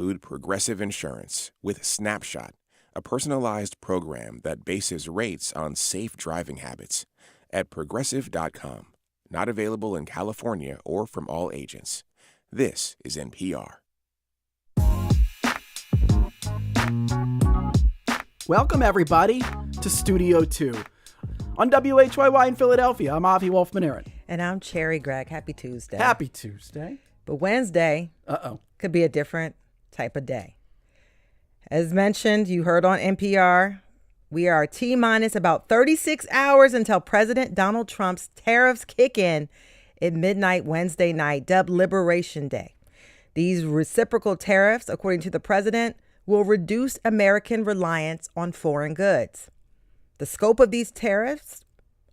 Include Progressive Insurance with Snapshot, a personalized program that bases rates on safe driving habits at Progressive.com. Not available in California or from all agents. This is NPR. Welcome, everybody, to Studio 2. On WHYY in Philadelphia, I'm Avi Wolfman-Aaron. And I'm Cherry Gregg. Happy Tuesday. Happy Tuesday. But Wednesday could be a different type of day. As mentioned, you heard on NPR, we are T-minus about 36 hours until President Donald Trump's tariffs kick in at midnight Wednesday night, dubbed Liberation Day. These reciprocal tariffs, according to the president, will reduce American reliance on foreign goods. The scope of these tariffs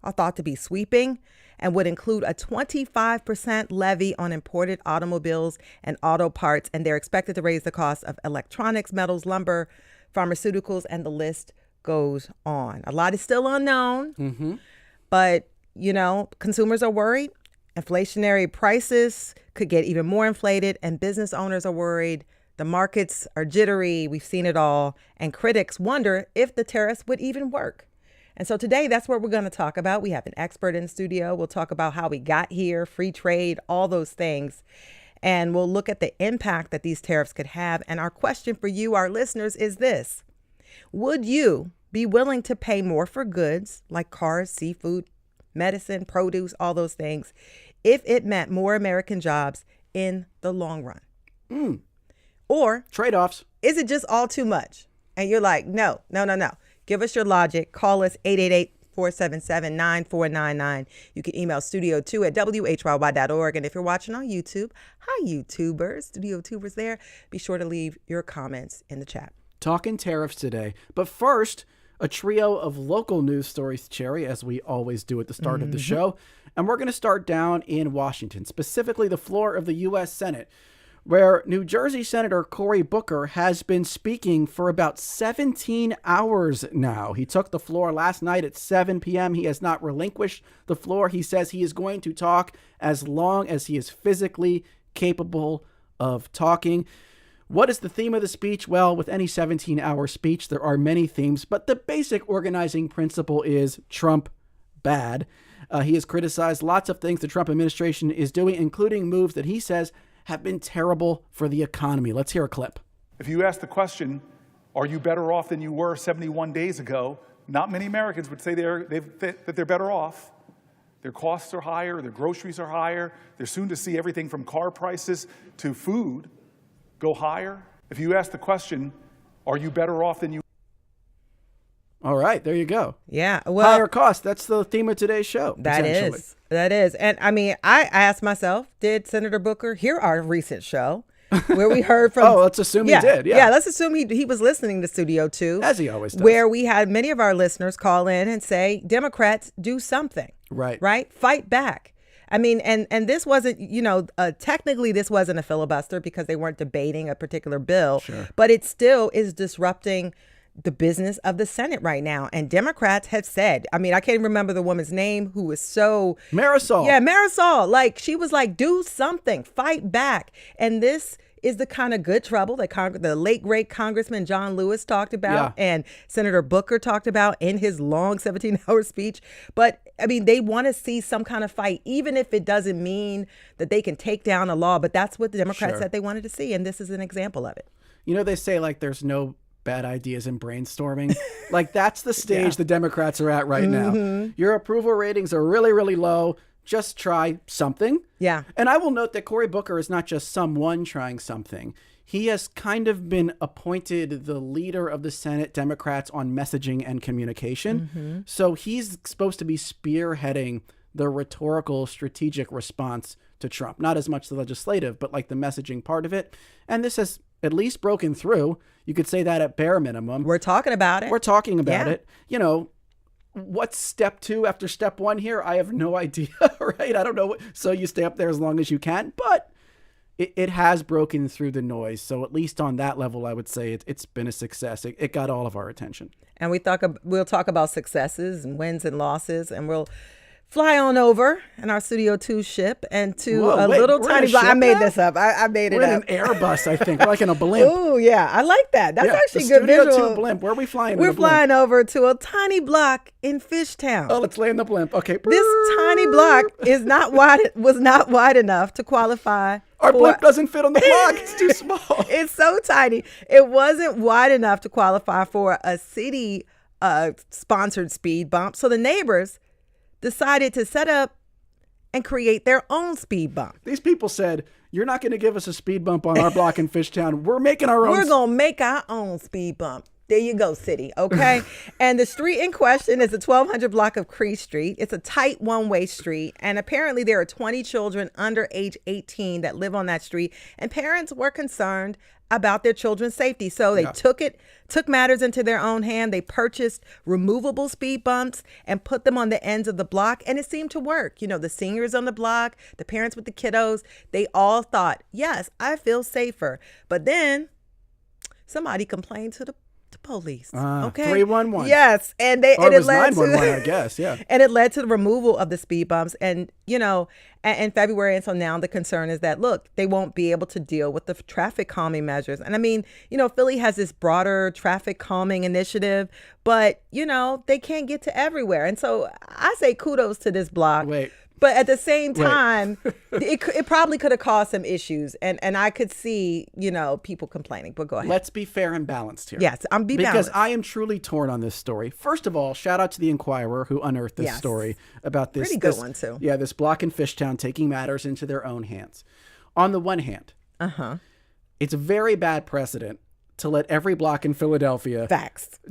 are thought to be sweeping and would include a 25% levy on imported automobiles and auto parts, and they're expected to raise the cost of electronics, metals, lumber, pharmaceuticals, and the list goes on. A lot is still unknown, but, you know, consumers are worried. Inflationary prices could get even more inflated, and business owners are worried. The markets are jittery. We've seen it all. And critics wonder if the tariffs would even work. And so today, that's what we're going to talk about. We have an expert in the studio. We'll talk about how we got here, free trade, all those things. And we'll look at the impact that these tariffs could have. And our question for you, our listeners, is this. Would you be willing to pay more for goods like cars, seafood, medicine, produce, all those things, if it meant more American jobs in the long run? Or trade-offs. Is it just all too much? And you're like, no. Give us your logic. Call us 888-477-9499. You can email studio2@whyy.org. And if you're watching on YouTube, hi, YouTubers, Studio Tubers there. Be sure to leave your comments in the chat. Talking tariffs today. But first, a trio of local news stories, Cherry, as we always do at the start of the show. And we're going to start down in Washington, specifically the floor of the U.S. Senate, where New Jersey Senator Cory Booker has been speaking for about 17 hours now. He took the floor last night at 7 p.m. He has not relinquished the floor. He says he is going to talk as long as he is physically capable of talking. What is the theme of the speech? Well, with any 17-hour speech, there are many themes, but the basic organizing principle is Trump bad. He has criticized lots of things the Trump administration is doing, including moves that he says have been terrible for the economy. Let's hear a clip. If you ask the question, are you better off than you were 71 days ago? Not many Americans would say that they're better off. Their costs are higher, their groceries are higher. They're soon to see everything from car prices to food go higher. If you ask the question, are you better off than you? All right, there you go. Yeah. Well, higher cost. That's the theme of today's show. That is. And I mean, I asked myself, did Senator Booker hear our recent show where we heard from? Let's assume he did. Yeah, let's assume he was listening to Studio 2. As he always does. Where we had many of our listeners call in and say, Democrats, do something. Right? Fight back. I mean, and this wasn't, technically this wasn't a filibuster because they weren't debating a particular bill. Sure. But it still is disrupting the business of the Senate right now. And Democrats have said, I mean, I can't remember the woman's name who was so... Marisol. Yeah, Marisol. Like, she was like, do something, fight back. And this is the kind of good trouble that the late, great Congressman John Lewis talked about and Senator Booker talked about in his long 17-hour speech. But, I mean, they want to see some kind of fight, even if it doesn't mean that they can take down a law. But that's what the Democrats said they wanted to see. And this is an example of it. You know, they say, like, there's no bad ideas in brainstorming. Like, that's the stage the Democrats are at right now. Your approval ratings are really, really low. Just try something. Yeah. And I will note that Cory Booker is not just someone trying something. He has kind of been appointed the leader of the Senate Democrats on messaging and communication. So he's supposed to be spearheading the rhetorical strategic response to Trump. Not as much the legislative, but like the messaging part of it. And this has at least broken through. You could say that at bare minimum. We're talking about it. We're talking about it. You know, what's step 2 after step 1 here? I have no idea, right? I don't know. So you stay up there as long as you can, but it has broken through the noise. So at least on that level, I would say it's been a success. It got all of our attention. And we'll talk about successes and wins and losses, and we'll fly on over in our Studio 2 ship and to Whoa, wait, little we're tiny in a block. I ship made now? this up. I made it We're in up. an Airbus, I think. We're like in a blimp. Oh, yeah. I like that. That's actually the good Studio visual. 2 blimp. Where are we flying? in We're the blimp? flying over to a tiny block in Fishtown. Oh, let's land the blimp. Okay. This tiny block was not wide enough to qualify. Our blimp doesn't fit on the block. It's too small. It's so tiny. It wasn't wide enough to qualify for a city sponsored speed bump. So the neighbors decided to set up and create their own speed bump. These people said, you're not going to give us a speed bump on our block in Fishtown. We're making our own. We're going to make our own speed bump. There you go, city. Okay. And the street in question is the 1200 block of Cree Street. It's a tight one-way street. And apparently there are 20 children under age 18 that live on that street. And parents were concerned about their children's safety. So they took matters into their own hand. They purchased removable speed bumps and put them on the ends of the block. And it seemed to work. You know, the seniors on the block, the parents with the kiddos, they all thought, yes, I feel safer. But then somebody complained to the police. Okay. 311. Yes. And Or it it was led 911, I to guess. Yeah. and it led to the removal of the speed bumps. And, you know, in February. And so now the concern is that, look, they won't be able to deal with the traffic calming measures. And I mean, you know, Philly has this broader traffic calming initiative, but, you know, they can't get to everywhere. And so I say kudos to this block. Wait. But at the same time, it probably could have caused some issues. And I could see, you know, people complaining. But go ahead. Let's be fair and balanced here. Yes, I'm because balanced. I am truly torn on this story. First of all, shout out to the Inquirer who unearthed this story about this. Pretty good one, too. Yeah, this block in Fishtown taking matters into their own hands. On the one hand, it's a very bad precedent to let every block in Philadelphia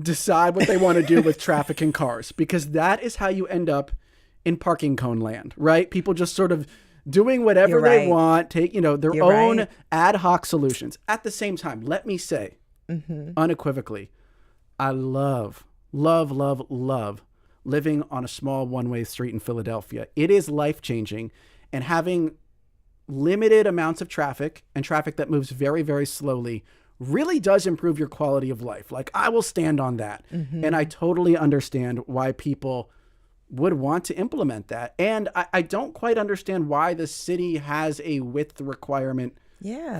decide what they want to do with traffic and cars, because that is how you end up in parking cone land, right? People just sort of doing whatever they want, take, you know, their own ad hoc solutions. At the same time, let me say unequivocally, I love living on a small one-way street in Philadelphia. It is life-changing, and having limited amounts of traffic and traffic that moves very, very slowly really does improve your quality of life. Like, I will stand on that. And I totally understand why people would want to implement that. And I don't quite understand why the city has a width requirement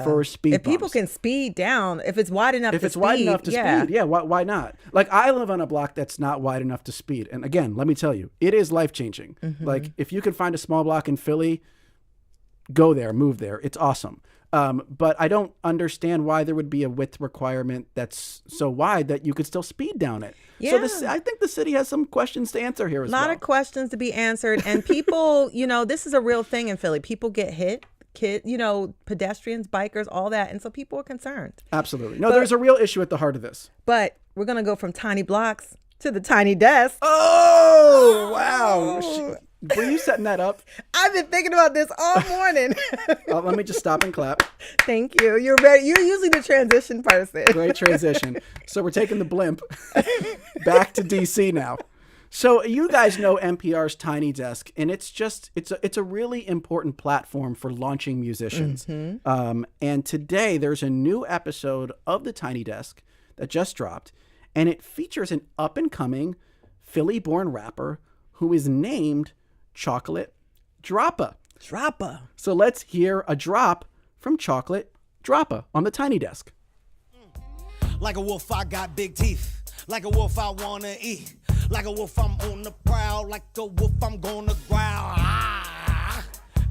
for speed if people bumps. can speed down, if it's wide enough If it's wide enough to speed, why not? Like, I live on a block that's not wide enough to speed. And again, let me tell you, it is life-changing. Like, if you can find a small block in Philly, go there, move there. It's awesome. But I don't understand why there would be a width requirement that's so wide that you could still speed down it. Yeah. So I think the city has some questions to answer here as well. A lot of questions to be answered. And people, you know, this is a real thing in Philly. People get hit, you know, pedestrians, bikers, all that. And so people are concerned. Absolutely. No, there's a real issue at the heart of this. But we're going to go from tiny blocks to the tiny desk. Oh, wow. Were you setting that up? I've been thinking about this all morning. Let me just stop and clap. Thank you. You're ready. You're usually the transition person. Great transition. So we're taking the blimp back to DC now. So you guys know NPR's Tiny Desk, and it's a really important platform for launching musicians. And today there's a new episode of the Tiny Desk that just dropped, and it features an up-and-coming Philly-born rapper who is named Chocolate Droppa. So let's hear a drop from Chocolate Droppa on the Tiny Desk. Like a wolf, I got big teeth. Like a wolf, I wanna eat. Like a wolf, I'm on the prowl. Like a wolf, I'm gonna growl.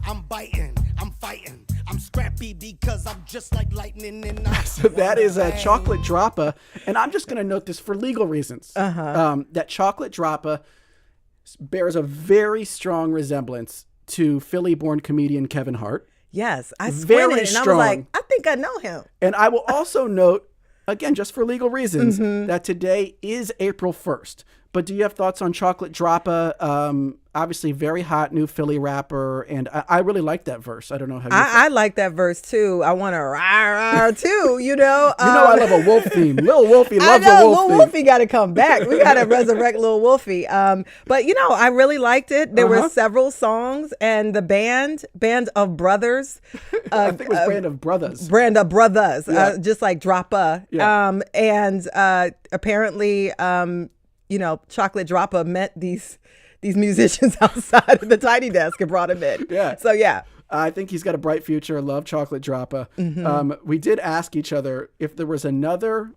I'm biting, I'm fighting. I'm scrappy because I'm just like lightning and I. So that is a Chocolate Droppa, and I'm just gonna note this for legal reasons. That Chocolate Droppa bears a very strong resemblance to Philly-born comedian Kevin Hart. Yes, I Very squinted and strong. I was like, I think I know him. And I will also note, again, just for legal reasons, that today is April 1st. But do you have thoughts on Chocolate Droppa? Obviously, very hot new Philly rapper, and I really like that verse. I don't know how you I like that verse too. I want to rah too, you know. I love a wolf theme. Lil Wolfie loves a wolf Lil theme. Wolfie got to come back. We got to resurrect Lil Wolfie. But you know, I really liked it. There were several songs, and the band of brothers. I think it was Brand of Brothers. Brand of Brothers, Yeah. just like Droppa. Yeah. And apparently, you know, Chocolate Droppa met these these musicians outside of the Tiny Desk and brought him in. Yeah. So, yeah. I think he's got a bright future. Love Chocolate Droppa. We did ask each other if there was another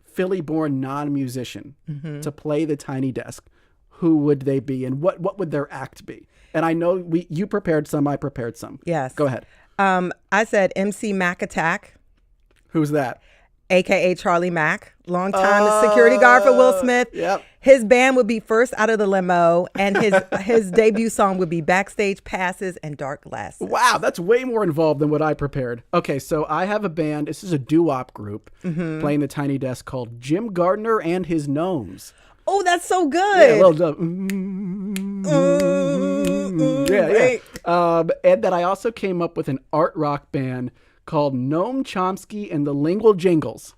Philly-born non-musician to play the Tiny Desk, who would they be and what would their act be? And I know you prepared some, I prepared some. Yes. Go ahead. I said MC Mac Attack, Who's that? a.k.a. Charlie Mack, longtime security guard for Will Smith. Yep. His band would be First Out of the Limo, and his debut song would be Backstage Passes and Dark Glasses. Wow, that's way more involved than what I prepared. Okay, so I have a band. This is a doo-wop group playing the Tiny Desk called Jim Gardner and His Gnomes. Oh, that's so good. Yeah, well done. Yeah. And then I also came up with an art rock band called Noam Chomsky and the Lingual Jingles.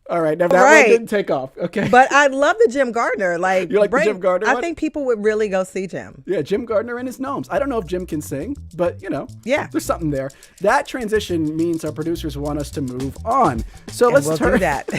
All right, now that one didn't take off. Okay, But I love the Jim Gardner. Like, you like the Jim Gardner I one? think people would really go see Jim. Yeah, Jim Gardner and his gnomes. I don't know if Jim can sing, but Yeah. there's something there. That transition means our producers want us to move on. So let's We'll turn do that.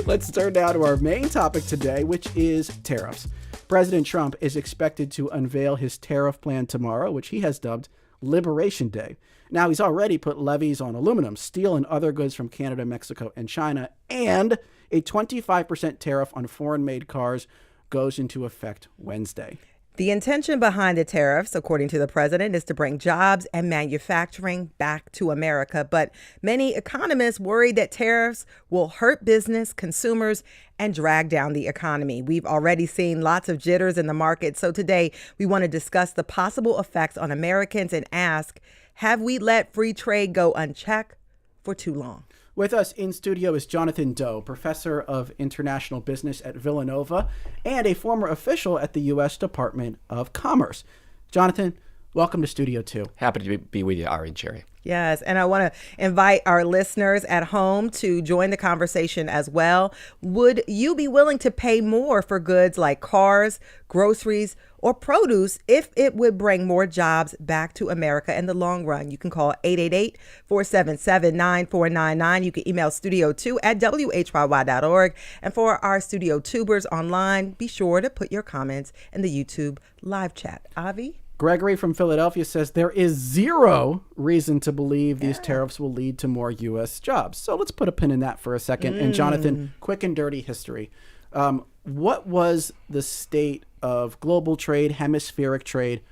Let's turn now to our main topic today, which is tariffs. President Trump is expected to unveil his tariff plan tomorrow, which he has dubbed Liberation Day. Now, he's already put levies on aluminum, steel, and other goods from Canada, Mexico, and China, and a 25% tariff on foreign-made cars goes into effect Wednesday. The intention behind the tariffs, according to the president, is to bring jobs and manufacturing back to America. But many economists worry that tariffs will hurt business, consumers, and drag down the economy. We've already seen lots of jitters in the market. So today, we want to discuss the possible effects on Americans and ask, have we let free trade go unchecked for too long? With us in studio is Jonathan Doe, professor of international business at Villanova and a former official at the U.S. Department of Commerce. Jonathan, welcome to Studio 2. Happy to be with you, Ari and Jerry. Yes, and I want to invite our listeners at home to join the conversation as well. Would you be willing to pay more for goods like cars, groceries, or produce if it would bring more jobs back to America in the long run? You can call 888-477-9499. You can email studio2@whyy.org. And for our Studio Tubers online, be sure to put your comments in the YouTube live chat. Avi? Gregory from Philadelphia says there is zero reason to believe these tariffs will lead to more U.S. jobs. So let's put a pin in that for a second. And Jonathan, quick and dirty history. What was the state of global trade, hemispheric trade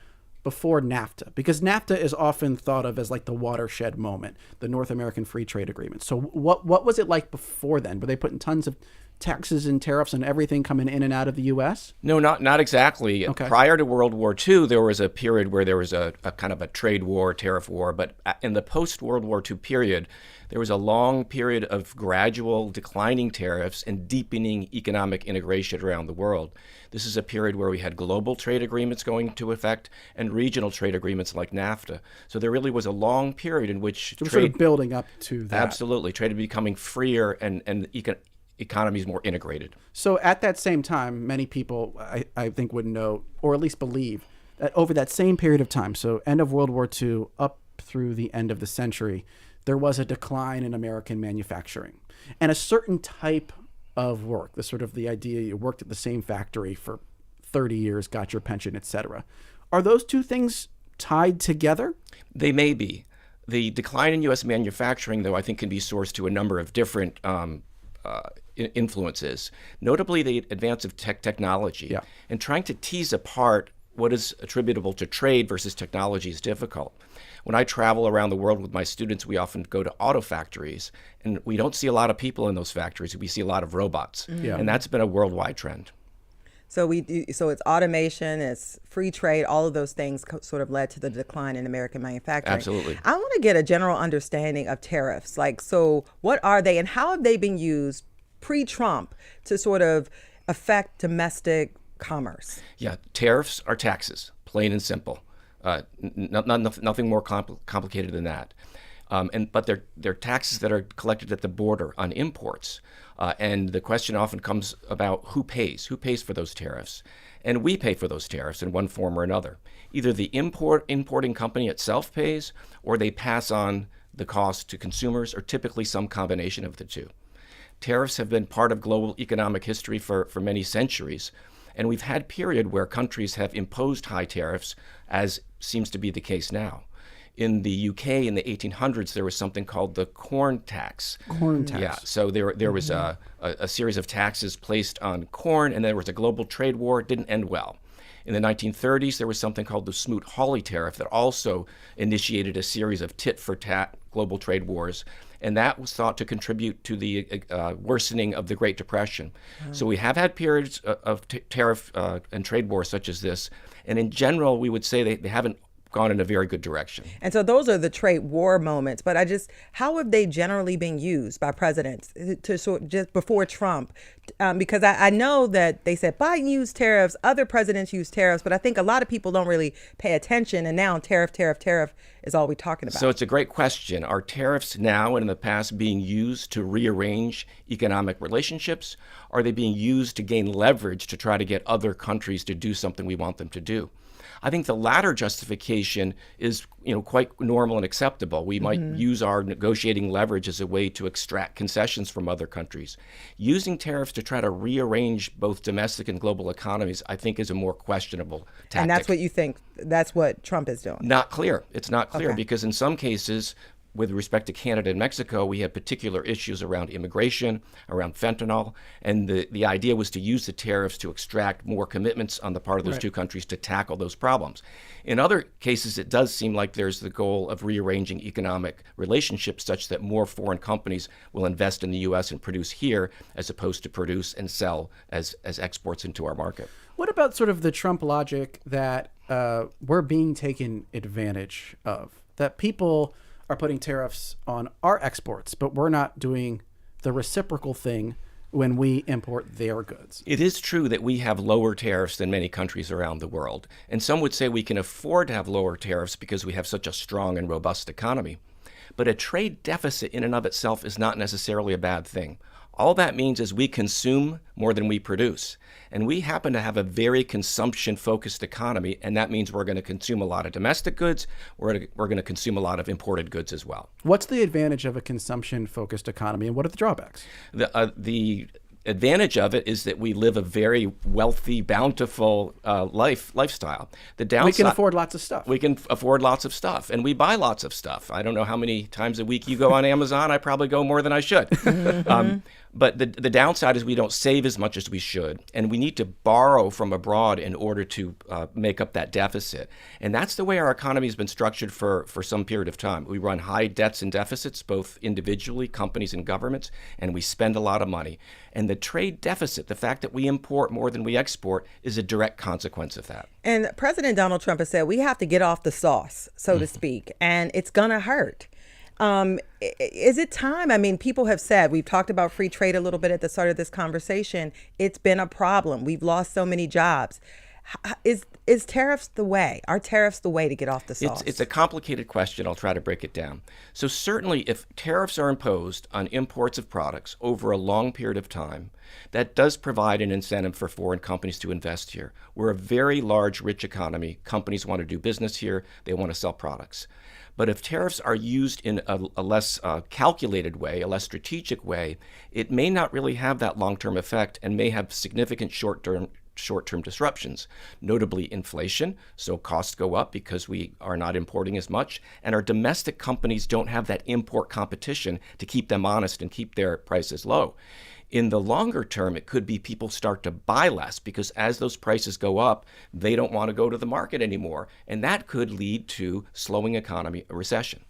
before NAFTA? Because NAFTA is often thought of as like the watershed moment, the North American Free Trade Agreement. So what was it like before then? Were they putting tons of taxes and tariffs on everything coming in and out of the U.S.? No, not exactly. Okay. Prior to World War II, there was a period where there was a kind of a trade war, tariff war. But in the post-World War II period, there was a long period of gradual declining tariffs and deepening economic integration around the world. This is a period where we had global trade agreements going into effect and regional trade agreements like NAFTA. So there really was a long period in which So we're sort of building up to that. Absolutely. Trade becoming freer and economies more integrated. So at that same time, many people, I think, would know, or at least believe, that over that same period of time, so end of World War II up through the end of the century, there was a decline in American manufacturing. And a certain type of work, the sort of the idea you worked at the same factory for 30 years, got your pension, etc. Are those two things tied together? They may be. The decline in U.S. manufacturing, though, I think can be sourced to a number of different influences, notably the advance of technology. Yeah. And trying to tease apart what is attributable to trade versus technology is difficult. When I travel around the world with my students, we often go to auto factories, and we don't see a lot of people in those factories. We see a lot of robots, and that's been a worldwide trend. So it's automation, it's free trade, all of those things sort of led to the decline in American manufacturing. Absolutely. I want to get a general understanding of tariffs. So what are they and how have they been used pre-Trump to sort of affect domestic commerce? Yeah, tariffs are taxes, plain and simple. Nothing more complicated than that. But they're taxes that are collected at the border on imports. And the question often comes about who pays for those tariffs. And we pay for those tariffs in one form or another. Either the importing company itself pays, or they pass on the cost to consumers, or typically some combination of the two. Tariffs have been part of global economic history for many centuries. And we've had period where countries have imposed high tariffs, as seems to be the case now. In the UK in the 1800s, there was something called the corn tax. Corn tax. Yeah, so there was a series of taxes placed on corn, and there was a global trade war. It didn't end well. In the 1930s, there was something called the Smoot-Hawley tariff that also initiated a series of tit-for-tat global trade wars, and that was thought to contribute to the worsening of the Great Depression. So we have had periods of tariff and trade wars such as this, and in general, we would say they haven't gone in a very good direction. And so those are the trade war moments. But how have they generally been used by presidents just before Trump? Because I know that they said Biden used tariffs, other presidents used tariffs, but I think a lot of people don't really pay attention. And now tariff is all we're talking about. So it's a great question. Are tariffs now and in the past being used to rearrange economic relationships? Are they being used to gain leverage to try to get other countries to do something we want them to do? I think the latter justification is, quite normal and acceptable. We might use our negotiating leverage as a way to extract concessions from other countries. Using tariffs to try to rearrange both domestic and global economies, I think, is a more questionable tactic. And that's what you think, that's what Trump is doing? Not clear. It's not clear because in some cases, with respect to Canada and Mexico, we have particular issues around immigration, around fentanyl, and the idea was to use the tariffs to extract more commitments on the part of those two countries to tackle those problems. In other cases, it does seem like there's the goal of rearranging economic relationships such that more foreign companies will invest in the U.S. and produce here as opposed to produce and sell as exports into our market. What about sort of the Trump logic that we're being taken advantage of, that people are putting tariffs on our exports, but we're not doing the reciprocal thing when we import their goods? It is true that we have lower tariffs than many countries around the world. And some would say we can afford to have lower tariffs because we have such a strong and robust economy. But a trade deficit in and of itself is not necessarily a bad thing. All that means is we consume more than we produce. And we happen to have a very consumption-focused economy, and that means we're going to consume a lot of domestic goods. We're going to consume a lot of imported goods as well. What's the advantage of a consumption-focused economy, and what are the drawbacks? The advantage of it is that we live a very wealthy, bountiful lifestyle. The downside, we can afford lots of stuff. We can afford lots of stuff, and we buy lots of stuff. I don't know how many times a week you go on Amazon. I probably go more than I should. But the downside is we don't save as much as we should, and we need to borrow from abroad in order to make up that deficit. And that's the way our economy has been structured for some period of time. We run high debts and deficits, both individually, companies and governments, and we spend a lot of money. And the trade deficit, the fact that we import more than we export, is a direct consequence of that. And President Donald Trump has said we have to get off the sauce, so to speak, and it's going to hurt. Is it time? I mean, people have said, we've talked about free trade a little bit at the start of this conversation. It's been a problem. We've lost so many jobs. Is tariffs the way? Are tariffs the way to get off the sauce? It's a complicated question. I'll try to break it down. So certainly if tariffs are imposed on imports of products over a long period of time, that does provide an incentive for foreign companies to invest here. We're a very large, rich economy. Companies want to do business here. They want to sell products. But if tariffs are used in a less calculated way, a less strategic way, it may not really have that long-term effect and may have significant short-term disruptions, notably inflation. So costs go up because we are not importing as much, and our domestic companies don't have that import competition to keep them honest and keep their prices low. In the longer term, it could be people start to buy less because as those prices go up, they don't want to go to the market anymore. And that could lead to slowing economy, a recession.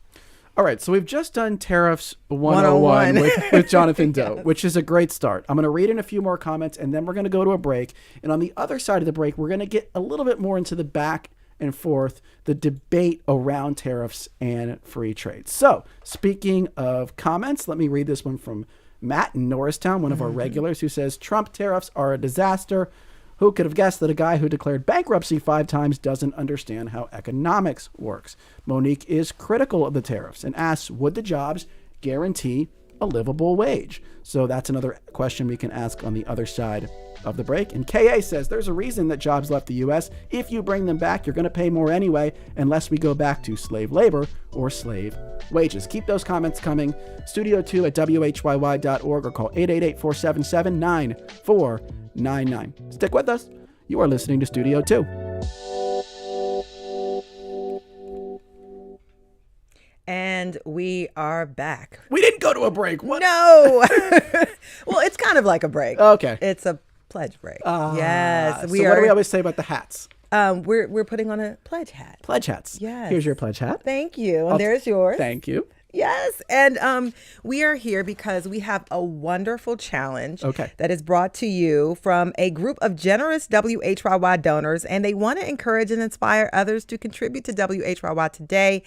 All right, so we've just done Tariffs 101 with Jonathan Doe, which is a great start. I'm going to read in a few more comments, and then we're going to go to a break. And on the other side of the break, we're going to get a little bit more into the back and forth, the debate around tariffs and free trade. So speaking of comments, let me read this one from Matt in Norristown, one of our regulars, who says, Trump tariffs are a disaster. Who could have guessed that a guy who declared bankruptcy 5 times doesn't understand how economics works? Monique is critical of the tariffs and asks, would the jobs guarantee a livable wage? So that's another question we can ask on the other side of the break. And KA says there's a reason that jobs left the U.S. If you bring them back, you're going to pay more anyway, unless we go back to slave labor or slave wages. Keep those comments coming. Studio2 at WHYY.org or call 888-477-9499. Stick with us. You are listening to Studio 2. And we are back. We didn't go to a break. What? No. Well, it's kind of like a break. Okay. It's a pledge break. Yes. So what do we always say about the hats? We're putting on a pledge hat. Pledge hats. Yes. Here's your pledge hat. Thank you. And there's yours. Thank you. Yes. And we are here because we have a wonderful challenge that is brought to you from a group of generous WHYY donors, and they want to encourage and inspire others to contribute to WHYY today.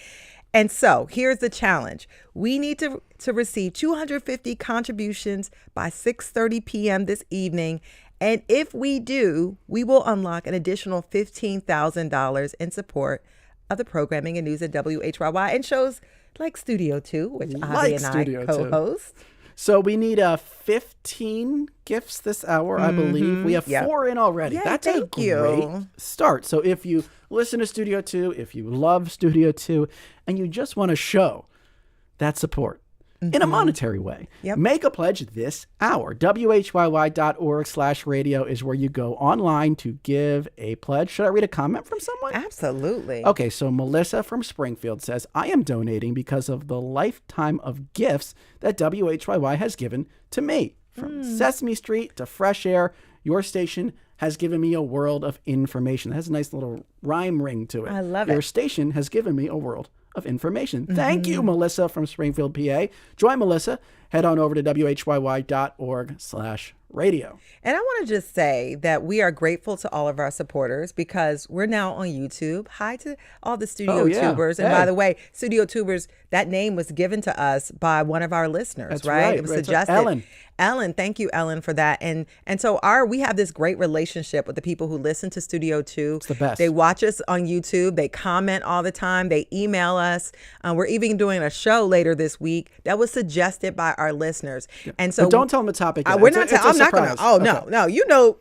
And so here's the challenge. We need to receive 250 contributions by 6:30 p.m. this evening. And if we do, we will unlock an additional $15,000 in support of the programming and news at WHYY and shows like Studio 2, which Avi and I co-host. So we need 15 gifts this hour, I believe. We have 4 in already. Yay, That's a great start. So if you listen to Studio 2, if you love Studio 2, and you just want to show that support in a monetary way, make a pledge this hour. WHYY.org/radio is where you go online to give a pledge. Should I read a comment from someone? Absolutely. Okay, so Melissa from Springfield says, I am donating because of the lifetime of gifts that WHYY has given to me. From Sesame Street to Fresh Air, your station has given me a world of information. That has a nice little rhyme ring to it. I love Your it. station has given me a world of information. Thank you, Melissa from Springfield, PA. Join Melissa. Head on over to WHYY.org/radio. And I want to just say that we are grateful to all of our supporters because we're now on YouTube. Hi to all the Studio Tubers. And by the way, Studio Tubers, that name was given to us by one of our listeners, That's right? It was suggested. Ellen, thank you, Ellen, for that. And so we have this great relationship with the people who listen to Studio 2. It's the best. They watch us on YouTube. They comment all the time. They email us. We're even doing a show later this week that was suggested by our listeners. And so but don't tell them the topic yet. We're not. I'm not going to. Oh, okay. no. You know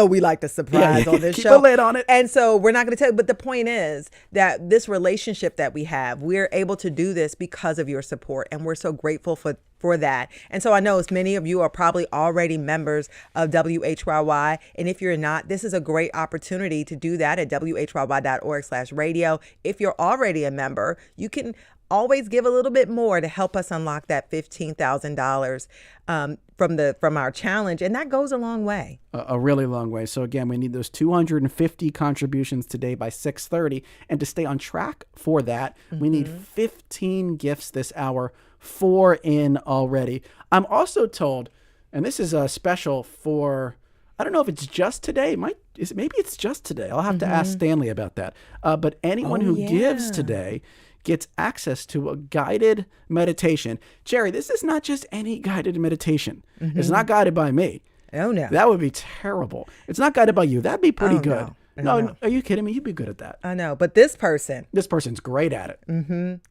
we like the surprise on this keep show. a lid on it. And so we're not going to tell you. But the point is that this relationship that we have, we're able to do this because of your support. And we're so grateful for that. And so I know as many of you are probably already members of WHYY. And if you're not, this is a great opportunity to do that at WHYY.org/radio. If you're already a member, you can always give a little bit more to help us unlock that $15,000 from our challenge. And that goes a long way. A really long way. So again, we need those 250 contributions today by 6:30. And to stay on track for that, we need 15 gifts this hour, 4 in already. I'm also told, and this is a special for, I don't know if it's just today. Maybe it's just today. I'll have to ask Stanley about that. But anyone who gives today gets access to a guided meditation. Jerry, this is not just any guided meditation. It's not guided by me. Oh, no. That would be terrible. It's not guided by you. That'd be pretty good. No, are you kidding me? You'd be good at that. I know. But this person's great at it.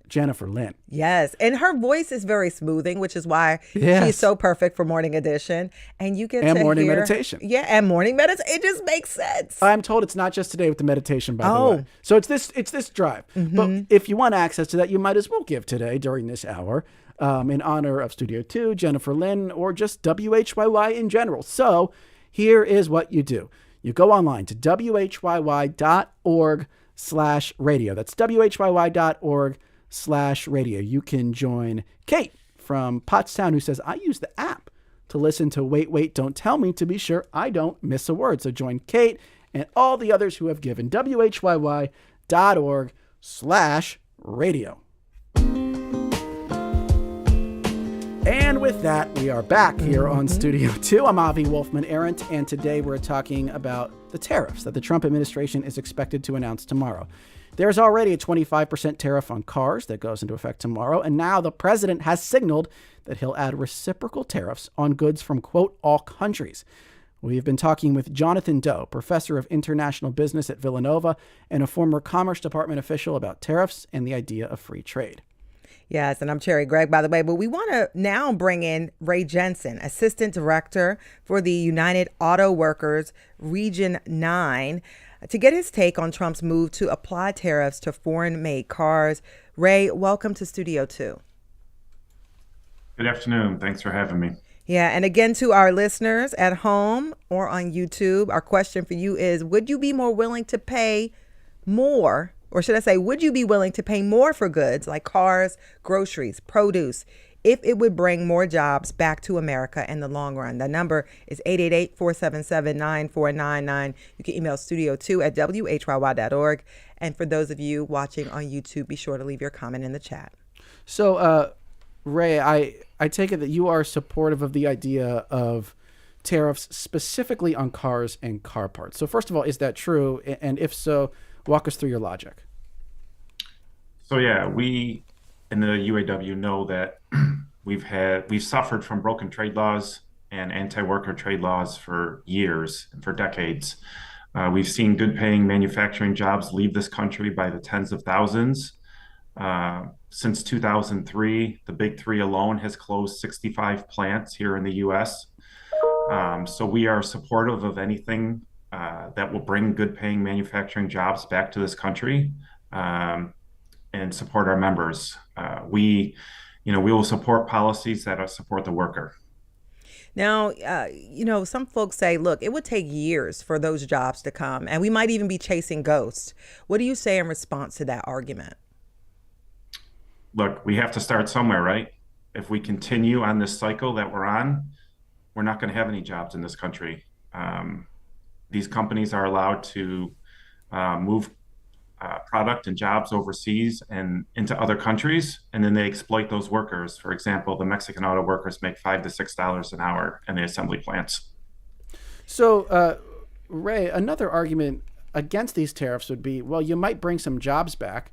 Jennifer Lynn. Yes. And her voice is very smoothing, which is why she's so perfect for Morning Edition. And you get to morning hear, meditation. Yeah, and morning meditation. It just makes sense. I'm told it's not just today with the meditation, by the way. So it's this drive. But if you want access to that, you might as well give today during this hour in honor of Studio 2, Jennifer Lynn, or just WHYY in general. So here is what you do. You go online to WHYY.org/radio. That's WHYY.org/radio. You can join Kate from Pottstown, who says, I use the app to listen to Wait, Don't Tell Me to be sure I don't miss a word. So join Kate and all the others who have given. WHYY.org/radio. And with that, we are back here on Studio 2. I'm Avi Wolfman-Arendt, and today we're talking about the tariffs that the Trump administration is expected to announce tomorrow. There's already a 25% tariff on cars that goes into effect tomorrow, and now the president has signaled that he'll add reciprocal tariffs on goods from, quote, all countries. We've been talking with Jonathan Doe, professor of international business at Villanova and a former Commerce Department official, about tariffs and the idea of free trade. Yes, and I'm Cherry Gregg, by the way, but we want to now bring in Ray Jensen, Assistant Director for the United Auto Workers Region 9, to get his take on Trump's move to apply tariffs to foreign-made cars. Ray, welcome to Studio 2. Good afternoon. Thanks for having me. Yeah, and again, to our listeners at home or on YouTube, our question for you is, would you be more willing to pay more, or should I say, would you be willing to pay more for goods like cars, groceries, produce, if it would bring more jobs back to America in the long run? The number is 888-477-9499. You can email studio2@whyy.org. And for those of you watching on YouTube, be sure to leave your comment in the chat. So, Ray, I take it that you are supportive of the idea of tariffs specifically on cars and car parts. So first of all, is that true? And if so, walk us through your logic. So yeah, we in the UAW know that we've suffered from broken trade laws and anti-worker trade laws for years and for decades. We've seen good paying manufacturing jobs leave this country by the tens of thousands. Since 2003, the big three alone has closed 65 plants here in the US. So we are supportive of anything that will bring good paying manufacturing jobs back to this country, and support our members. We will support policies that support the worker. Now, some folks say, look, it would take years for those jobs to come, and we might even be chasing ghosts. What do you say in response to that argument? Look, we have to start somewhere, right? If we continue on this cycle that we're on, we're not going to have any jobs in this country. These companies are allowed to move product and jobs overseas and into other countries, and then they exploit those workers. For example, the Mexican auto workers make $5 to $6 an hour in the assembly plants. So, Ray, another argument against these tariffs would be, well, you might bring some jobs back,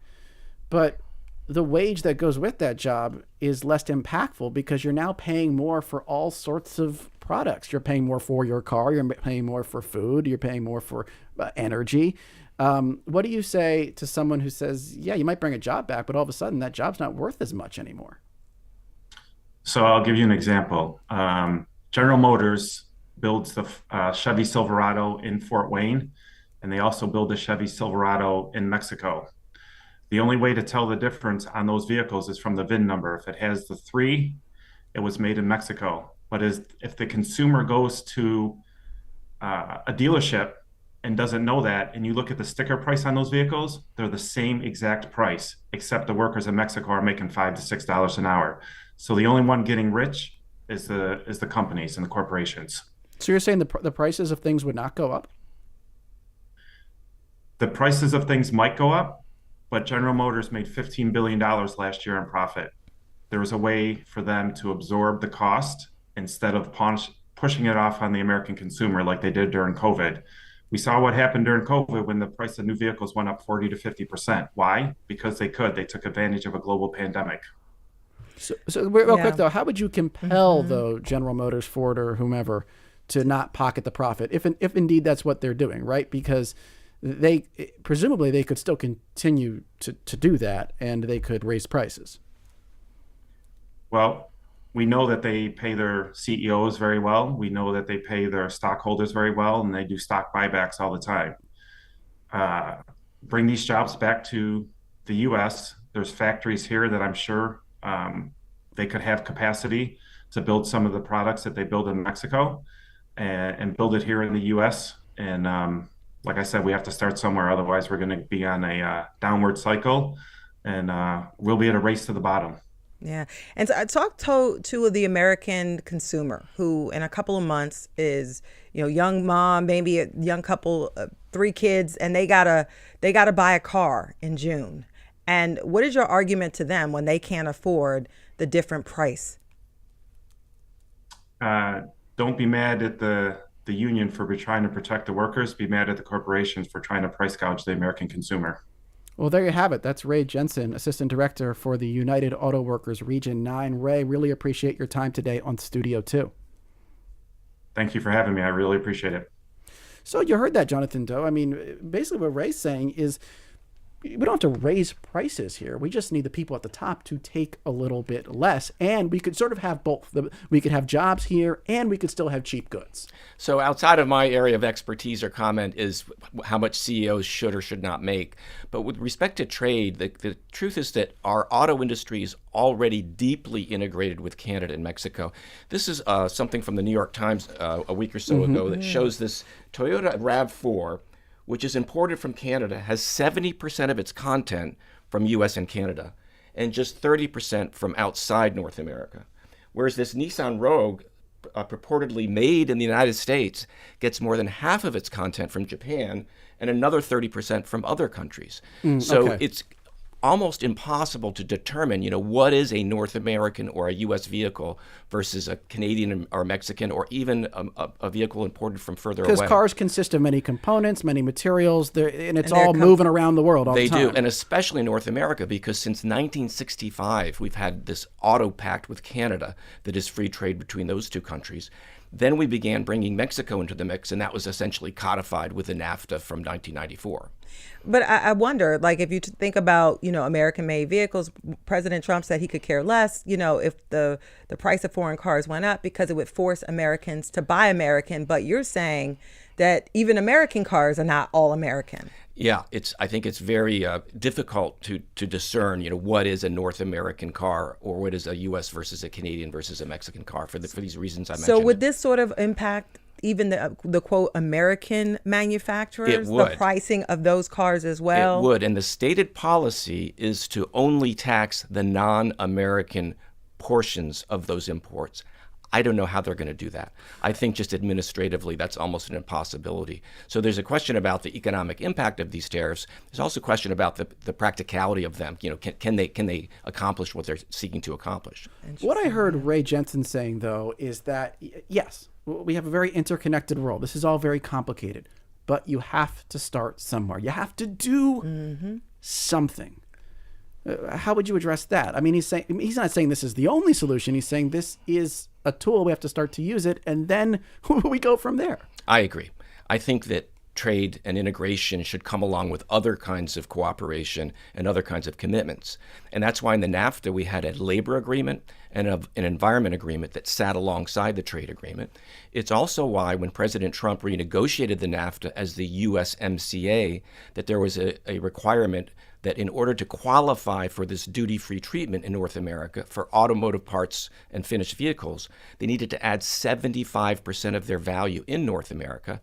but the wage that goes with that job is less impactful because you're now paying more for all sorts of products. You're paying more for your car, you're paying more for food, you're paying more for energy. What do you say to someone who says, yeah, you might bring a job back, but all of a sudden that job's not worth as much anymore? So I'll give you an example. General Motors builds the Chevy Silverado in Fort Wayne, and they also build the Chevy Silverado in Mexico. The only way to tell the difference on those vehicles is from the VIN number. If it has the 3, it was made in Mexico. But if the consumer goes to a dealership and doesn't know that, and you look at the sticker price on those vehicles, they're the same exact price, except the workers in Mexico are making $5 to $6 an hour. So the only one getting rich is the companies and the corporations. So you're saying the prices of things would not go up? The prices of things might go up, but General Motors made $15 billion last year in profit. There was a way for them to absorb the cost instead of pushing it off on the American consumer like they did during COVID. We saw what happened during COVID when the price of new vehicles went up 40 to 50%. Why? Because they could. They took advantage of a global pandemic. So real quick, though, how would you compel, though, General Motors, Ford, or whomever to not pocket the profit, if indeed that's what they're doing, right? Because presumably they could still continue to do that, and they could raise prices. Well, we know that they pay their CEOs very well. We know that they pay their stockholders very well, and they do stock buybacks all the time. Bring these jobs back to the U.S. There's factories here that I'm sure they could have capacity to build some of the products that they build in Mexico and build it here in the U.S. And like I said, we have to start somewhere. Otherwise, we're going to be on a downward cycle, and we'll be at a race to the bottom. Yeah. And so I talked to the American consumer who in a couple of months is, young mom, maybe a young couple, 3 kids, and they gotta buy a car in June. And what is your argument to them when they can't afford the different price? Don't be mad at the union for trying to protect the workers. Be mad at the corporations for trying to price gouge the American consumer. Well, there you have it. That's Ray Jensen, Assistant Director for the United Auto Workers Region 9. Ray, really appreciate your time today on Studio 2. Thank you for having me. I really appreciate it. So you heard that, Jonathan Doe. I mean, basically what Ray's saying is we don't have to raise prices here. We just need the people at the top to take a little bit less. And we could sort of have both. We could have jobs here and we could still have cheap goods. So outside of my area of expertise or comment is how much CEOs should or should not make. But with respect to trade, the truth is that our auto industry is already deeply integrated with Canada and Mexico. This is something from the New York Times a week or so ago that shows this Toyota RAV4, which is imported from Canada, has 70% of its content from US and Canada, and just 30% from outside North America. Whereas this Nissan Rogue, purportedly made in the United States, gets more than half of its content from Japan and another 30% from other countries. So it's almost impossible to determine, what is a North American or a U.S. vehicle versus a Canadian or Mexican or even a vehicle imported from further away. Because cars consist of many components, many materials, and it's all moving around the world all the time. They do, and especially North America, because since 1965, we've had this auto pact with Canada that is free trade between those two countries. Then we began bringing Mexico into the mix, and that was essentially codified with the NAFTA from 1994. But I wonder, like, if you think about, American-made vehicles, President Trump said he could care less, if the price of foreign cars went up because it would force Americans to buy American. But you're saying that even American cars are not all American. Yeah, I think it's very difficult to discern, what is a North American car or what is a U.S. versus a Canadian versus a Mexican car for these reasons I mentioned. So would this sort of impact even the quote American manufacturers, the pricing of those cars as well? It would, and the stated policy is to only tax the non-American portions of those imports. I don't know how they're going to do that. I think just administratively, that's almost an impossibility. So there's a question about the economic impact of these tariffs. There's also a question about the practicality of them. Can they accomplish what they're seeking to accomplish? What I heard Ray Jensen saying, though, is that, yes, we have a very interconnected world. This is all very complicated, but you have to start somewhere. You have to do something. How would you address that? I mean, he's not saying this is the only solution. He's saying this is a tool. We have to start to use it, and then we go from there. I agree. I think that trade and integration should come along with other kinds of cooperation and other kinds of commitments. And that's why in the NAFTA we had a labor agreement and an environment agreement that sat alongside the trade agreement. It's also why when President Trump renegotiated the NAFTA as the USMCA, that there was a requirement that in order to qualify for this duty-free treatment in North America for automotive parts and finished vehicles, they needed to add 75% of their value in North America,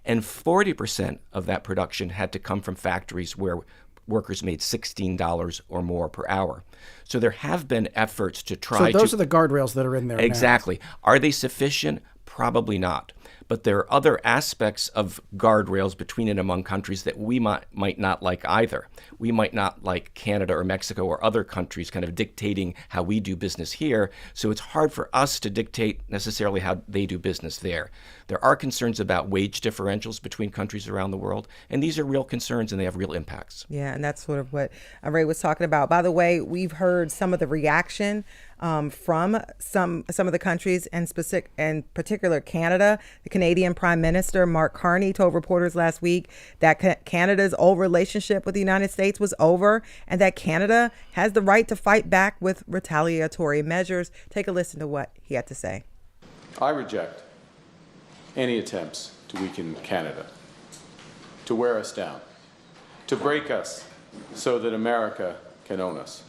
and 40% of that production had to come from factories where workers made $16 or more per hour. So there have been efforts to try So those are the guardrails that are in there Exactly. now. Are they sufficient? Probably not. But there are other aspects of guardrails between and among countries that we might not like either. We might not like Canada or Mexico or other countries kind of dictating how we do business here. So it's hard for us to dictate necessarily how they do business there. There are concerns about wage differentials between countries around the world, and these are real concerns and they have real impacts. Yeah, and that's sort of what Ray was talking about. By the way, we've heard some of the reaction from some of the countries, and particular Canada. The Canadian Prime Minister Mark Carney told reporters last week that Canada's old relationship with the United States was over and that Canada has the right to fight back with retaliatory measures. Take a listen to what he had to say. I reject any attempts to weaken Canada, to wear us down, to break us so that America can own us.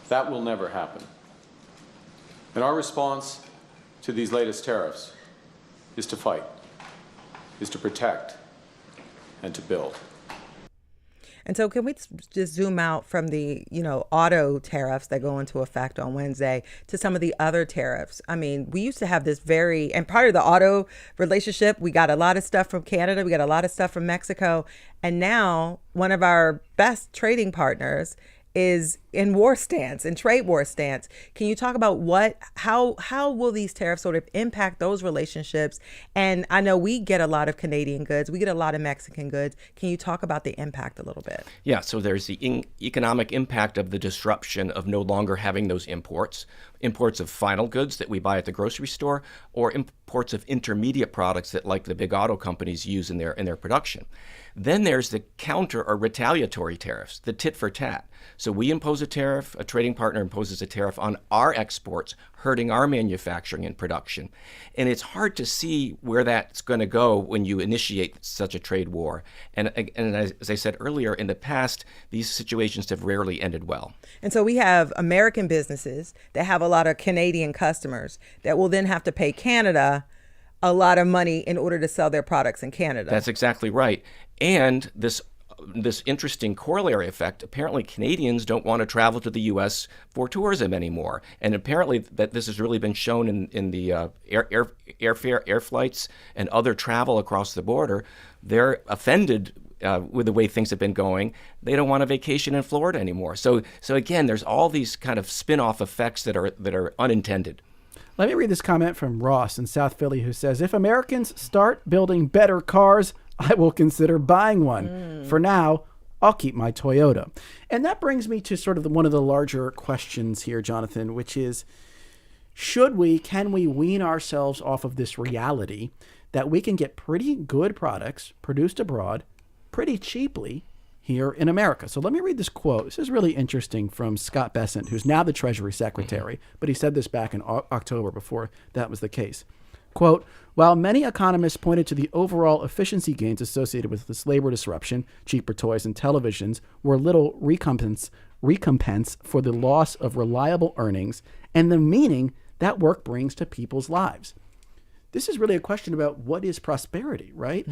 That will never happen. And our response to these latest tariffs is to fight, is to protect, and to build. And so can we just zoom out from the, auto tariffs that go into effect on Wednesday to some of the other tariffs? I mean, we used to have this and part of the auto relationship, we got a lot of stuff from Canada, we got a lot of stuff from Mexico. And now one of our best trading partners is in war stance and trade war stance. Can you talk about how will these tariffs sort of impact those relationships? And I know we get a lot of Canadian goods, we get a lot of Mexican goods. Can you talk about the impact a little bit? Yeah, so there's the economic impact of the disruption of no longer having those imports of final goods that we buy at the grocery store, or imports of intermediate products that like the big auto companies use in their production. Then there's the counter or retaliatory tariffs, the tit for tat. So we impose a tariff, a trading partner imposes a tariff on our exports, hurting our manufacturing and production. And it's hard to see where that's going to go when you initiate such a trade war. And as I said earlier, in the past, these situations have rarely ended well. And so we have American businesses that have a lot of Canadian customers that will then have to pay Canada a lot of money in order to sell their products in Canada. That's exactly right. And this interesting corollary effect, apparently Canadians don't want to travel to the U.S. for tourism anymore. And apparently that this has really been shown in the air flights and other travel across the border. They're offended with the way things have been going. They don't want a vacation in Florida anymore. So again, there's all these kind of spin-off effects that are unintended. Let me read this comment from Ross in South Philly, who says, if Americans start building better cars, I will consider buying one. For now, I'll keep my Toyota. And that brings me to sort of one of the larger questions here, Jonathan, which is, can we wean ourselves off of this reality that we can get pretty good products produced abroad pretty cheaply here in America? So let me read this quote. This is really interesting from Scott Bessent, who's now the Treasury Secretary, but he said this back in October before that was the case. Quote, while many economists pointed to the overall efficiency gains associated with this labor disruption, cheaper toys and televisions were little recompense for the loss of reliable earnings and the meaning that work brings to people's lives. This is really a question about what is prosperity, right?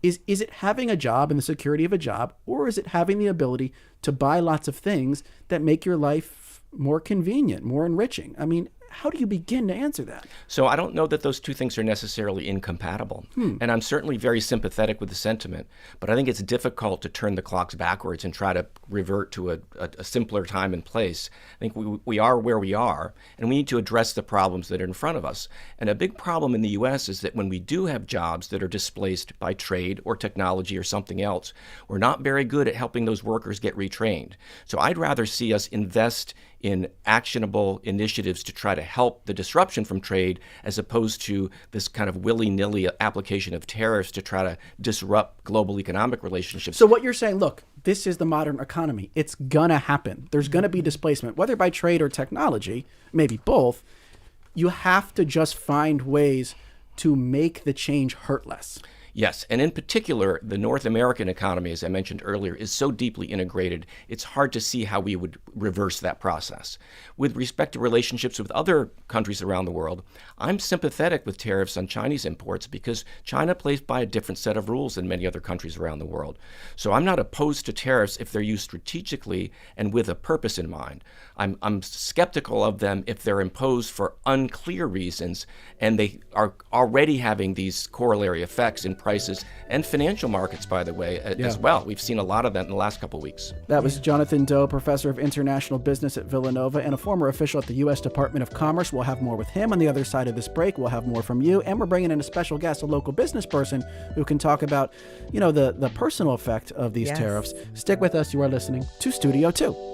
Is it having a job and the security of a job, or is it having the ability to buy lots of things that make your life more convenient, more enriching? I mean, how do you begin to answer that? So I don't know that those two things are necessarily incompatible. And I'm certainly very sympathetic with the sentiment, but I think it's difficult to turn the clocks backwards and try to revert to a simpler time and place. I think we are where we are, and we need to address the problems that are in front of us. And a big problem in the U.S. is that when we do have jobs that are displaced by trade or technology or something else, we're not very good at helping those workers get retrained. So I'd rather see us invest in actionable initiatives to try to help the disruption from trade, as opposed to this kind of willy-nilly application of tariffs to try to disrupt global economic relationships. So what you're saying, look, this is the modern economy. It's gonna happen. There's gonna be displacement, whether by trade or technology, maybe both. You have to just find ways to make the change hurt less. Yes, and in particular, the North American economy, as I mentioned earlier, is so deeply integrated, it's hard to see how we would reverse that process. With respect to relationships with other countries around the world, I'm sympathetic with tariffs on Chinese imports because China plays by a different set of rules than many other countries around the world. So I'm not opposed to tariffs if they're used strategically and with a purpose in mind. I'm skeptical of them if they're imposed for unclear reasons and they are already having these corollary effects in prices and financial markets, by the way, as well. We've seen a lot of that in the last couple of weeks. That was Jonathan Doe, professor of international business at Villanova and a former official at the U.S. Department of Commerce. We'll have more with him on the other side of this break. We'll have more from you, and we're bringing in a special guest, a local business person who can talk about, the personal effect of these tariffs. Stick with us. You are listening to Studio 2.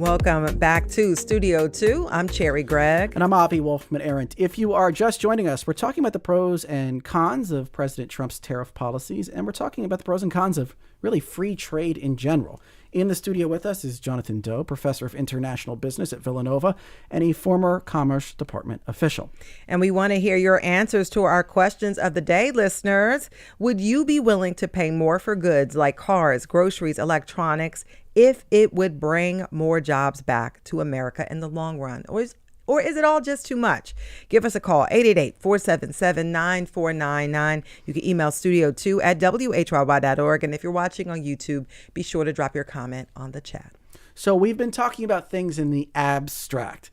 Welcome back to Studio 2. I'm Cherry Gregg. And I'm Avi Wolfman-Arendt. If you are just joining us, we're talking about the pros and cons of President Trump's tariff policies, and we're talking about the pros and cons of really free trade in general. In the studio with us is Jonathan Doe, professor of international business at Villanova and a former Commerce Department official. And we want to hear your answers to our questions of the day, listeners. Would you be willing to pay more for goods like cars, groceries, electronics, if it would bring more jobs back to America in the long run? Or is it all just too much? Give us a call, 888-477-9499. You can email studio2@whyy.org. And if you're watching on YouTube, be sure to drop your comment on the chat. So we've been talking about things in the abstract.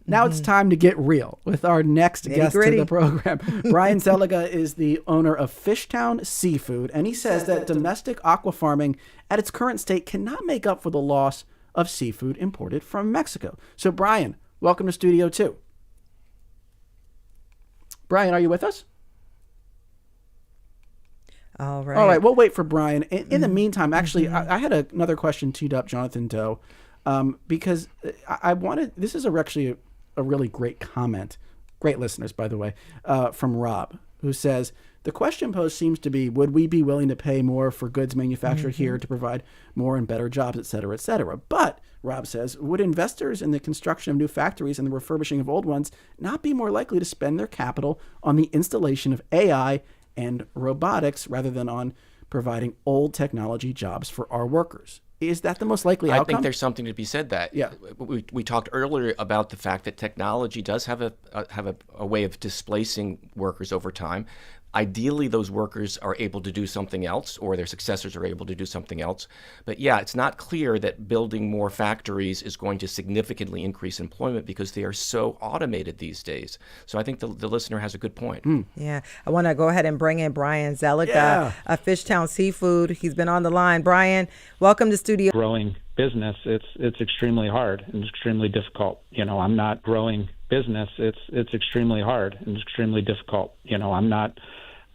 Now it's time to get real with our next guest to the program. Brian Zeliga is the owner of Fishtown Seafood, and he says that domestic aqua farming at its current state cannot make up for the loss of seafood imported from Mexico. So Brian, welcome to Studio 2. Brian, are you with us? All right. All right, we'll wait for Brian. In the meantime, actually, I had another question teed up, Jonathan Doe, because I wanted, this is actually a really great comment, great listeners, by the way, from Rob, who says, the question posed seems to be, would we be willing to pay more for goods manufactured here to provide more and better jobs, et cetera, et cetera? But, Rob says, would investors in the construction of new factories and the refurbishing of old ones not be more likely to spend their capital on the installation of AI and robotics rather than on providing old technology jobs for our workers? Is that the most likely outcome? I think there's something to be said that. Yeah. We talked earlier about the fact that technology does have a way of displacing workers over time. Ideally, those workers are able to do something else, or their successors are able to do something else. But yeah, it's not clear that building more factories is going to significantly increase employment because they are so automated these days. So I think the listener has a good point. Yeah. I want to go ahead and bring in Brian Zeliga of Fishtown Seafood. He's been on the line. Brian, welcome to Studio. Growing business, it's extremely hard and extremely difficult. I'm not growing business. It's extremely hard and extremely difficult.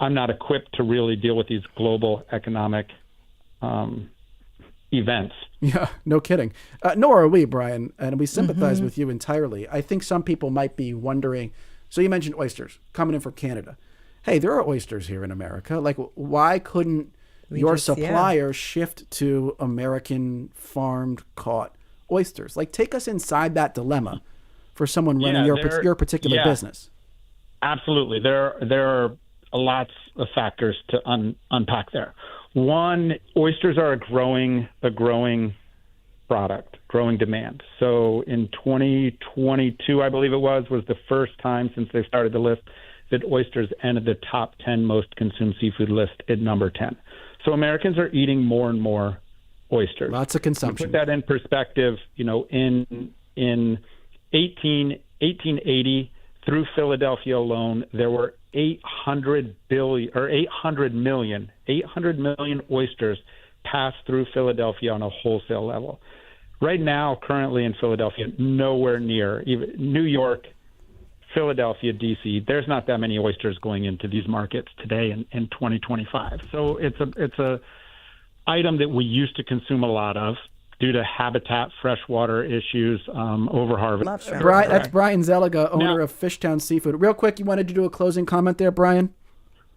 I'm not equipped to really deal with these global economic events. Yeah, no kidding. Nor are we, Brian, and we sympathize with you entirely. I think some people might be wondering, so you mentioned oysters coming in from Canada. Hey, there are oysters here in America. Like, why couldn't your supplier shift to American farmed caught oysters? Like, take us inside that dilemma for someone running your particular business. Absolutely. There are lots of factors to unpack there. One, oysters are a growing product, growing demand. So in 2022, I believe it was the first time since they started the list that oysters entered the top 10 most consumed seafood list at number 10. So Americans are eating more and more oysters. Lots of consumption. To put that in perspective, in 1880 through Philadelphia alone, there were 800 million oysters passed through Philadelphia on a wholesale level. Right now, currently in Philadelphia, nowhere near, even New York, Philadelphia, D.C., there's not that many oysters going into these markets today in 2025. So it's a item that we used to consume a lot of due to habitat, freshwater issues, overharvest. That's Brian Zeliga, owner of Fishtown Seafood. Real quick, you wanted to do a closing comment there, Brian?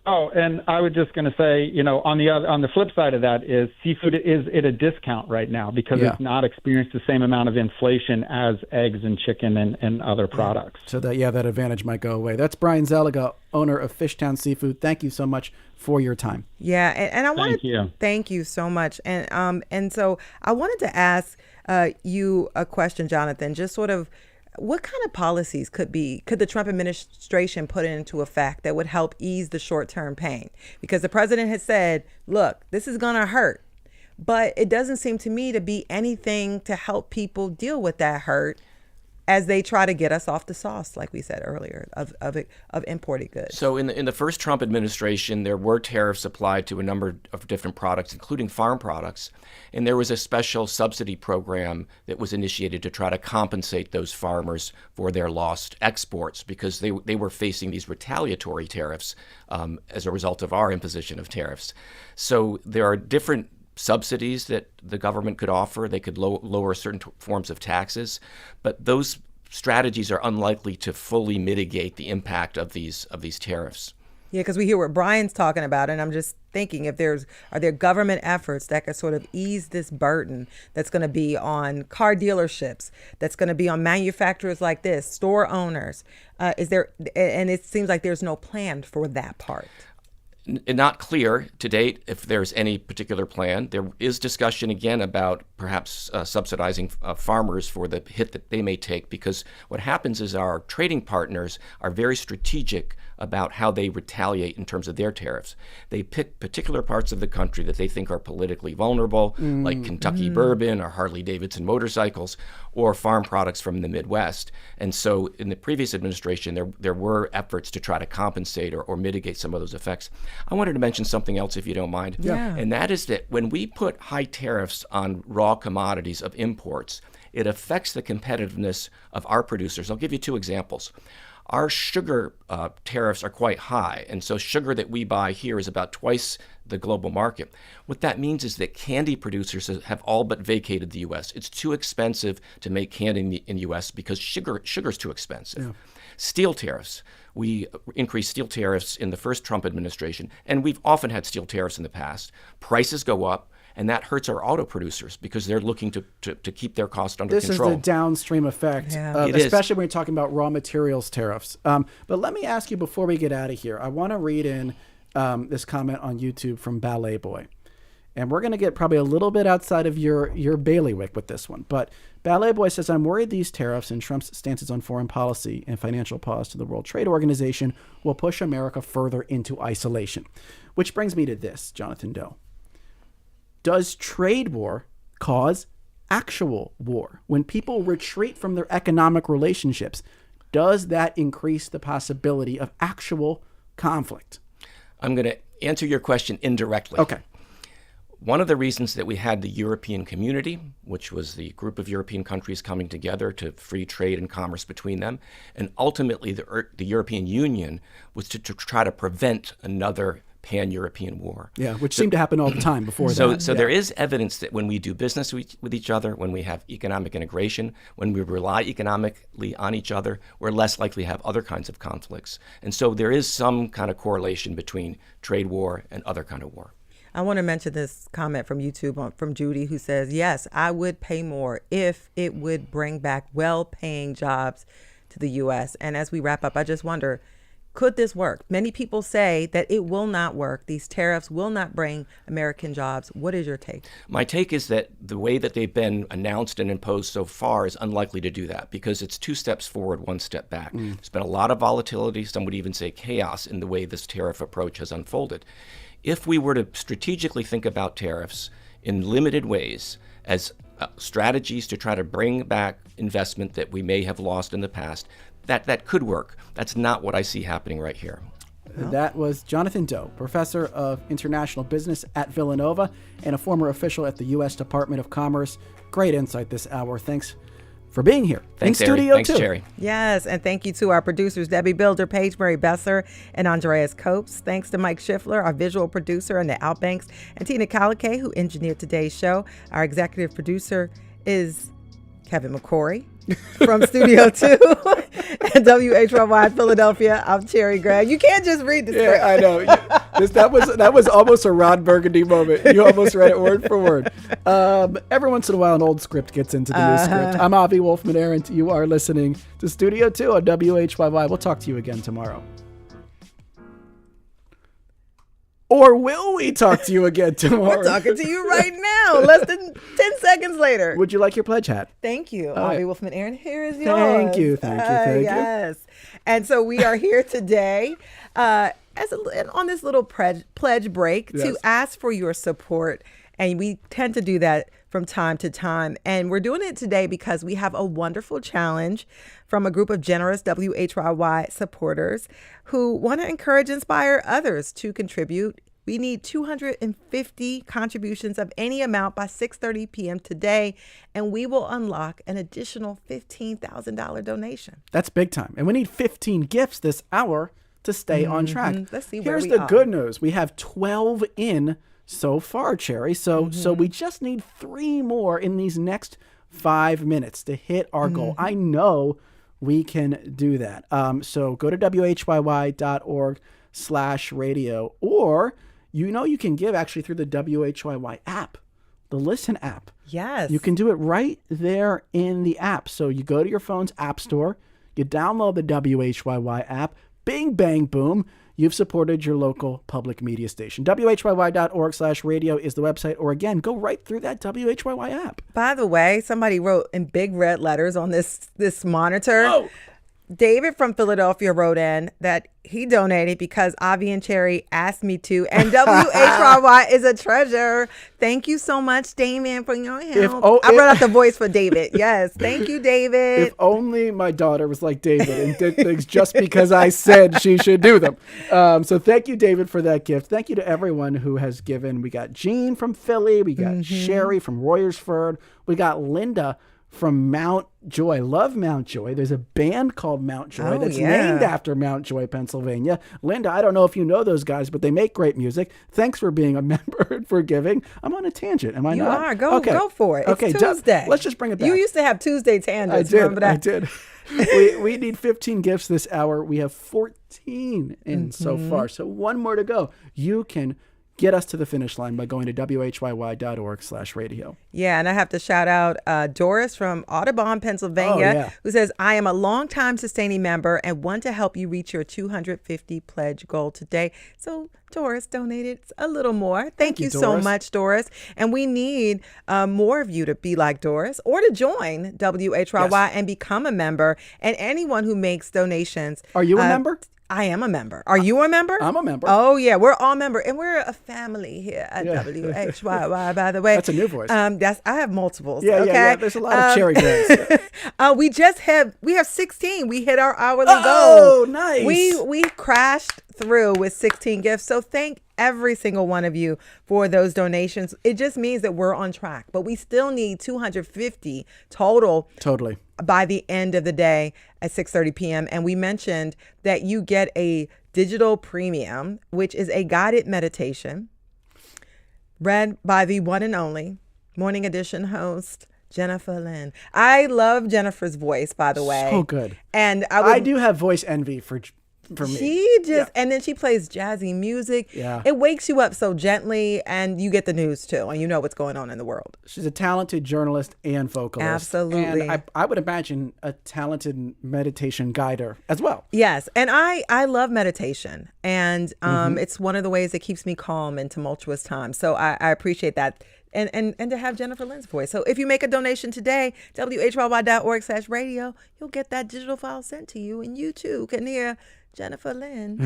Oh, and I was just going to say, on the flip side of that is seafood is at a discount right now because it's not experienced the same amount of inflation as eggs and chicken and other products. So that advantage might go away. That's Brian Zeliga, owner of Fishtown Seafood. Thank you so much for your time. Yeah, and I want to thank you so much. And so I wanted to ask you a question, Jonathan, just sort of, what kind of policies could the Trump administration put into effect that would help ease the short-term pain? Because the president has said, look, this is going to hurt, but it doesn't seem to me to be anything to help people deal with that hurt as they try to get us off the sauce, like we said earlier, of imported goods. So in the first Trump administration, there were tariffs applied to a number of different products, including farm products. And there was a special subsidy program that was initiated to try to compensate those farmers for their lost exports because they were facing these retaliatory tariffs as a result of our imposition of tariffs. So there are different subsidies that the government could offer. They could lower certain forms of taxes, but those strategies are unlikely to fully mitigate the impact of these tariffs. Yeah, because we hear what Brian's talking about, and I'm just thinking, are there government efforts that could sort of ease this burden that's going to be on car dealerships, that's going to be on manufacturers like this, store owners? Is there? And it seems like there's no plan for that part. Not clear to date if there's any particular plan. There is discussion again about perhaps subsidizing farmers for the hit that they may take, because what happens is our trading partners are very strategic about how they retaliate in terms of their tariffs. They pick particular parts of the country that they think are politically vulnerable, like Kentucky bourbon or Harley-Davidson motorcycles, or farm products from the Midwest. And so in the previous administration, there were efforts to try to compensate or mitigate some of those effects. I wanted to mention something else, if you don't mind. Yeah. And that is that when we put high tariffs on raw commodities of imports, it affects the competitiveness of our producers. I'll give you two examples. Our sugar tariffs are quite high, and so sugar that we buy here is about twice the global market. What that means is that candy producers have all but vacated the U.S. It's too expensive to make candy in the U.S. because sugar's too expensive. Yeah. Steel tariffs. We increased steel tariffs in the first Trump administration, and we've often had steel tariffs in the past. Prices go up, and that hurts our auto producers because they're looking to keep their cost under control. This is the downstream effect, especially when you're talking about raw materials tariffs. But let me ask you before we get out of here, I want to read in this comment on YouTube from Ballet Boy. And we're going to get probably a little bit outside of your bailiwick with this one. But Ballet Boy says, I'm worried these tariffs and Trump's stances on foreign policy and financial pause to the World Trade Organization will push America further into isolation. Which brings me to this, Jonathan Doe. Does trade war cause actual war? When people retreat from their economic relationships, does that increase the possibility of actual conflict? I'm going to answer your question indirectly. Okay. One of the reasons that we had the European Community, which was the group of European countries coming together to free trade and commerce between them, and ultimately the European Union was to try to prevent another pan-European war. Yeah, which seemed to happen all the time before that. So there is evidence that when we do business with each other, when we have economic integration, when we rely economically on each other, we're less likely to have other kinds of conflicts. And so there is some kind of correlation between trade war and other kind of war. I want to mention this comment from YouTube from Judy, who says, yes, I would pay more if it would bring back well-paying jobs to the U.S. And as we wrap up, I just wonder, could this work? Many people say that it will not work. These tariffs will not bring American jobs. What is your take? My take is that the way that they've been announced and imposed so far is unlikely to do that because it's 2 steps forward, 1 step back. There's been a lot of volatility, some would even say chaos, in the way this tariff approach has unfolded. If we were to strategically think about tariffs in limited ways as strategies to try to bring back investment that we may have lost in the past, that could work. That's not what I see happening right here. That was Jonathan Doe, professor of international business at Villanova and a former official at the U.S. Department of Commerce. Great insight this hour. Thanks for being here. Thanks, in studio Thanks, too. Jerry. Yes, and thank you to our producers, Debbie Builder, Paige Murray Besser, and Andreas Copes. Thanks to Mike Schiffler, our visual producer, and the Outbanks, and Tina Calicay, who engineered today's show. Our executive producer is Kevin McCory from Studio 2 at WHYY Philadelphia. I'm Cherry Gregg. You can't just read the script. Yeah, I know. That was almost a Ron Burgundy moment. You almost read it word for word. Every once in a while, an old script gets into the new script. I'm Avi Wolfman-Arendt. You are listening to Studio 2 on WHYY. We'll talk to you again tomorrow. Or will we talk to you again tomorrow? We're talking to you right now, less than 10 seconds later. Would you like your pledge hat? Thank you. Right. Avi Wolfman-Arendt, here is yours. Thank you. Yes. And so we are here today on this little pledge break to ask for your support. And we tend to do that from time to time. And we're doing it today because we have a wonderful challenge from a group of generous WHYY supporters who want to encourage and inspire others to contribute. We need 250 contributions of any amount by 6:30 p.m. today, and we will unlock an additional $15,000 donation. That's big time. And we need 15 gifts this hour to stay on track. Let's see where Here's we the are. good news. We have 12 in so far, Cherry. So we just need 3 more in these next 5 minutes to hit our goal. I know we can do that. So go to WHYY.org/radio, or you can give actually through the WHYY app, the Listen app. Yes. You can do it right there in the app. So you go to your phone's app store, you download the WHYY app, bing, bang, boom. You've supported your local public media station. WHYY.org/radio is the website. Or again, go right through that WHYY app. By the way, somebody wrote in big red letters on this monitor. Oh. David from Philadelphia wrote in that he donated because Avi and Cherry asked me to, and WHYY is a treasure. Thank you so much, Damien, for your help. I brought out the voice for David. Yes, thank you, David. If only my daughter was like David and did things just because I said she should do them. So thank you, David, for that gift. Thank you to everyone who has given. We got Jean from Philly. We got Sherry from Royersford. We got Linda from Mount Joy. Love Mount Joy. There's a band called Mount Joy that's named after Mount Joy, Pennsylvania. Linda, I don't know if you know those guys, but they make great music. Thanks for being a member and for giving. I'm on a tangent. Am I not? You are. Go for it. It's Tuesday. Let's just bring it back. You used to have Tuesday tangents. Remember that? I did. we need 15 gifts this hour. We have 14 in so far. So one more to go. You can get us to the finish line by going to WHYY.org/radio. Yeah, and I have to shout out Doris from Audubon, Pennsylvania, who says, I am a longtime sustaining member and want to help you reach your 250 pledge goal today. So Doris donated a little more. Thank you so much, Doris. And we need more of you to be like Doris or to join WHYY and become a member. And anyone who makes donations. Are you a member? I am a member. Are you a member? I'm a member. Oh, yeah. We're all members. And we're a family here at WHYY, by the way. That's a new voice. I have multiples. Yeah, okay? yeah. There's a lot of cherry brands. We have 16. We hit our hourly goal. Oh, nice. We crashed through with 16 gifts. So thank every single one of you for those donations. It just means that we're on track, but we still need 250 total. Totally. By the end of the day at 6:30 p.m. And we mentioned that you get a digital premium, which is a guided meditation read by the one and only Morning Edition host, Jennifer Lynn. I love Jennifer's voice, by the way. So good. And I do have voice envy for me. She just, and then she plays jazzy music. Yeah. It wakes you up so gently, and you get the news too, and you know what's going on in the world. She's a talented journalist and vocalist. Absolutely. And I would imagine a talented meditation guider as well. Yes. And I love meditation, and it's one of the ways that keeps me calm in tumultuous times. So I appreciate that. And to have Jennifer Lynn's voice. So if you make a donation today, WHYY.org/radio, you'll get that digital file sent to you, and you too can hear Jennifer Lynn.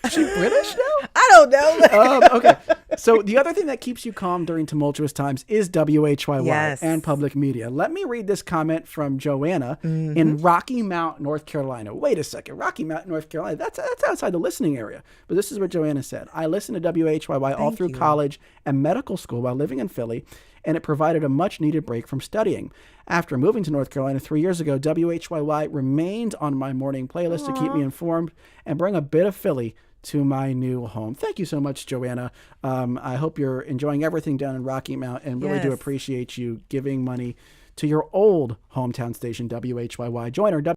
Is she British now? I don't know. Okay. So the other thing that keeps you calm during tumultuous times is WHYY and public media. Let me read this comment from Joanna in Rocky Mount, North Carolina. Wait a second. Rocky Mount, North Carolina. That's outside the listening area. But this is what Joanna said. I listened to WHYY all through college and medical school while living in Philly, and it provided a much-needed break from studying. After moving to North Carolina 3 years ago, WHYY remained on my morning playlist to keep me informed and bring a bit of Philly to my new home. Thank you so much, Joanna. I hope you're enjoying everything down in Rocky Mount, and really do appreciate you giving money to your old hometown station, WHYY. Join our